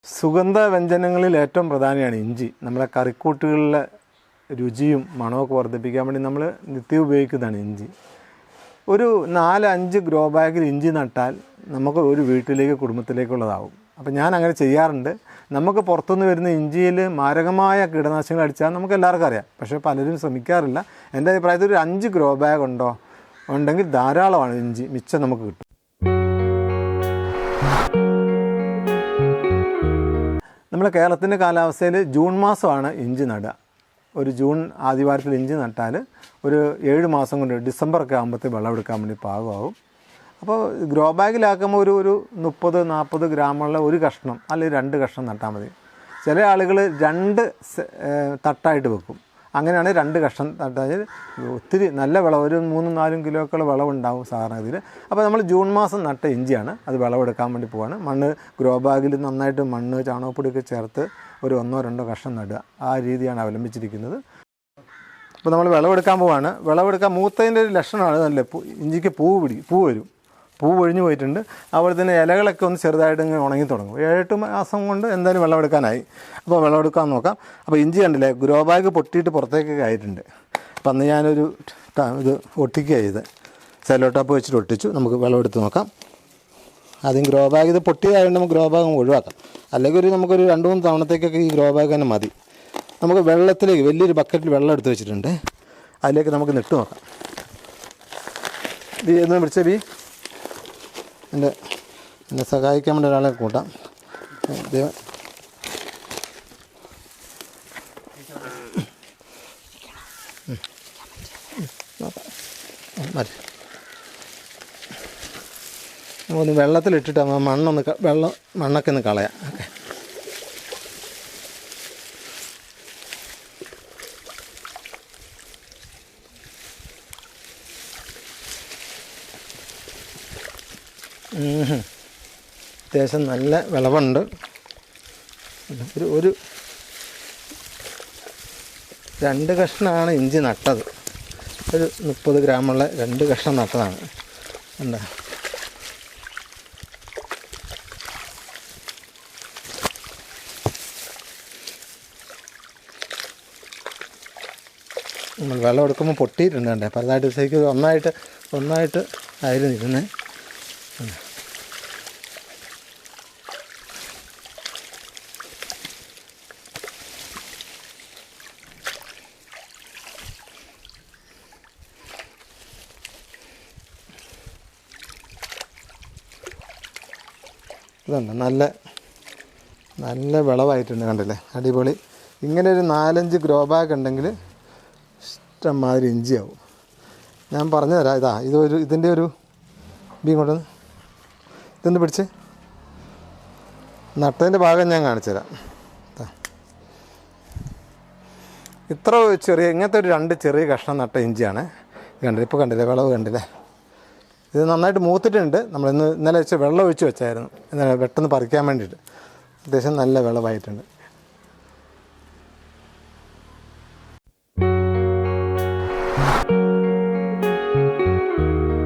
സുഗന്ധവ്യഞ്ജനങ്ങളിൽ ഏറ്റവും പ്രധാനമാണ് ഇഞ്ചി. നമ്മളെ കറിക്കൂട്ടുകളിലെ രുചിയും മണമൊക്കെ വർദ്ധിപ്പിക്കാൻ വേണ്ടി നമ്മൾ നിത്യം ഉപയോഗിക്കുന്നതാണ് ഇഞ്ചി. ഒരു 4-5 ഗ്രോ ബാഗിൽ ഇഞ്ചി നട്ടാൽ നമുക്ക് ഒരു വീട്ടിലേക്ക് കുടുംബത്തിലേക്കുള്ളതാവും. അപ്പോൾ ഞാൻ അങ്ങനെ ചെയ്യാറുണ്ട്. നമുക്ക് പുറത്തുനിന്ന് വരുന്ന ഇഞ്ചിയിൽ മാരകമായ കീടനാശിനികൾ അടിച്ചാൽ നമുക്ക് എല്ലാവർക്കും അറിയാം, പക്ഷേ പലരും ശ്രമിക്കാറില്ല. എൻ്റെ അഭിപ്രായത്തിൽ ഒരു 5 ഗ്രോ ബാഗ് ഉണ്ടെങ്കിൽ ധാരാളമാണ് ഇഞ്ചി, മിച്ചം നമുക്ക് കിട്ടും. നമ്മുടെ കേരളത്തിൻ്റെ കാലാവസ്ഥയിൽ ജൂൺ മാസമാണ് ഇഞ്ചി നടുക. ഒരു ജൂൺ ആദ്യവാരത്തിൽ ഇഞ്ചി നട്ടാൽ ഒരു 7 മാസം കൊണ്ട് ഡിസംബറൊക്കെ ആകുമ്പോഴത്തേക്ക് വിളവെടുക്കാൻ വേണ്ടി പാകമാകും. അപ്പോൾ ഗ്രോ ബാഗിലാക്കുമ്പോൾ ഒരു 30-40 ഗ്രാമുള്ള ഒരു കഷ്ണം അല്ലെങ്കിൽ 2 കഷ്ണം നട്ടാൽ മതി. ചില ആളുകൾ 2 തട്ടായിട്ട് വെക്കും. അങ്ങനെയാണ് 2 കഷ്ണം നട്ടാൽ ഒത്തിരി നല്ല വിളവ്, ഒരു 3-4 കിലോക്കുള്ള വിളവുണ്ടാവും സാധാരണ ഇതിൽ. അപ്പോൾ നമ്മൾ ജൂൺ മാസം നട്ട ഇഞ്ചിയാണ്, അത് വിളവെടുക്കാൻ വേണ്ടി പോവാണ്. മണ്ണ് ഗ്രോ ബാഗിൽ നന്നായിട്ട് മണ്ണ് ചാണകപ്പൊടിയൊക്കെ ചേർത്ത് ഒരു 1-2 കഷ്ണം നടുക. ആ രീതിയാണ് അവലംബിച്ചിരിക്കുന്നത്. അപ്പോൾ നമ്മൾ വിളവെടുക്കാൻ പോവാണ്. വിളവെടുക്കാൻ മൂത്തതിൻ്റെ ഒരു ലക്ഷണമാണ് നല്ല ഇഞ്ചിക്ക് പൂ വരും. പൂ ഒഴിഞ്ഞു പോയിട്ടുണ്ട്. അതുപോലെ തന്നെ ഇലകളൊക്കെ ഒന്ന് ചെറുതായിട്ട് ഇങ്ങനെ ഉണങ്ങി തുടങ്ങും. 7-8 മാസം കൊണ്ട് എന്തായാലും വിളവെടുക്കാനായി. അപ്പോൾ വിളവെടുക്കാൻ നോക്കാം. അപ്പോൾ ഇഞ്ചി കണ്ടില്ലേ, ഗ്രോ ബാഗ് പൊട്ടിയിട്ട് പുറത്തേക്കൊക്കെ ആയിട്ടുണ്ട്. അപ്പം അന്ന് ഞാനൊരു ഇത് ഒട്ടിക്കുക ചെയ്ത് സെല്ലോ ടോപ്പ് വെച്ചിട്ട് ഒട്ടിച്ചു. നമുക്ക് വിളവെടുത്ത് നോക്കാം. ആദ്യം ഗ്രോ ബാഗ് ഇത് പൊട്ടിയതായതുകൊണ്ട് നമുക്ക് ഗ്രോ ബാഗ് ഒഴിവാക്കാം. അല്ലെങ്കിൽ നമുക്കൊരു 2-3 തവണത്തേക്കൊക്കെ ഈ ഗ്രോ ബാഗ് തന്നെ മതി. നമുക്ക് വെള്ളത്തിലേക്ക് വലിയൊരു ബക്കറ്റിൽ വെള്ളം എടുത്ത് വെച്ചിട്ടുണ്ട്. അതിലേക്ക് നമുക്ക് നിട്ട് നോക്കാം. ബി എന്ന് പിടിച്ച ബി എന്നെ സഹായിക്കാൻ വേണ്ടി ഒരാളെ കൂട്ടാം. ദൈവം മതി. ഒന്ന് വെള്ളത്തിലിട്ടിട്ട് മണ്ണൊക്കെ ഒന്ന് കളയാം. ഓക്കെ, അത്യാവശ്യം നല്ല വിളവുണ്ട്. ഒരു 2 കഷ്ണമാണ് ഇഞ്ചി നട്ടത്. ഒരു 30 ഗ്രാമുള്ള 2 കഷ്ണം നട്ടതാണ്. എന്താ നമ്മൾ വെള്ളം എടുക്കുമ്പോൾ പൊട്ടിയിട്ടുണ്ട്. കണ്ടേ, പലതായിട്ട് ശരിക്കും ഒന്നായിട്ട് ആയിരുന്നു ഇരുന്നേ. ഇതുണ്ട്, നല്ല വിളവായിട്ടുണ്ട്. കണ്ടില്ലേ, അടിപൊളി. ഇങ്ങനെ ഒരു 4-5 ഗ്രോ ബാഗ് ഉണ്ടെങ്കിൽ ഇഷ്ടംമാതിരി ഇഞ്ചിയാവും. ഞാൻ പറഞ്ഞു തരാം. ഇതിൻ്റെ ഒരു ബീം കൊണ്ടുവന്ന് ഇതൊന്ന് പിടിച്ച് നട്ടതിൻ്റെ ഭാഗം ഞാൻ കാണിച്ചു തരാം. ഇത്ര ഇങ്ങനത്തെ ഒരു 2 ചെറിയ കഷ്ണം നട്ട ഇഞ്ചിയാണ്. കണ്ടില്ലേ, ഇപ്പോൾ കണ്ടില്ലേ വിളവ് കണ്ടില്ലേ. ഇത് നന്നായിട്ട് മൂത്തിട്ടുണ്ട്. ഇന്നലെ വെച്ച് വെള്ളം ഒഴിച്ച് വെച്ചായിരുന്നു, പെട്ടെന്ന് പറിക്കാൻ വേണ്ടിയിട്ട്. അത്യാവശ്യം നല്ല വിളവായിട്ടുണ്ട്.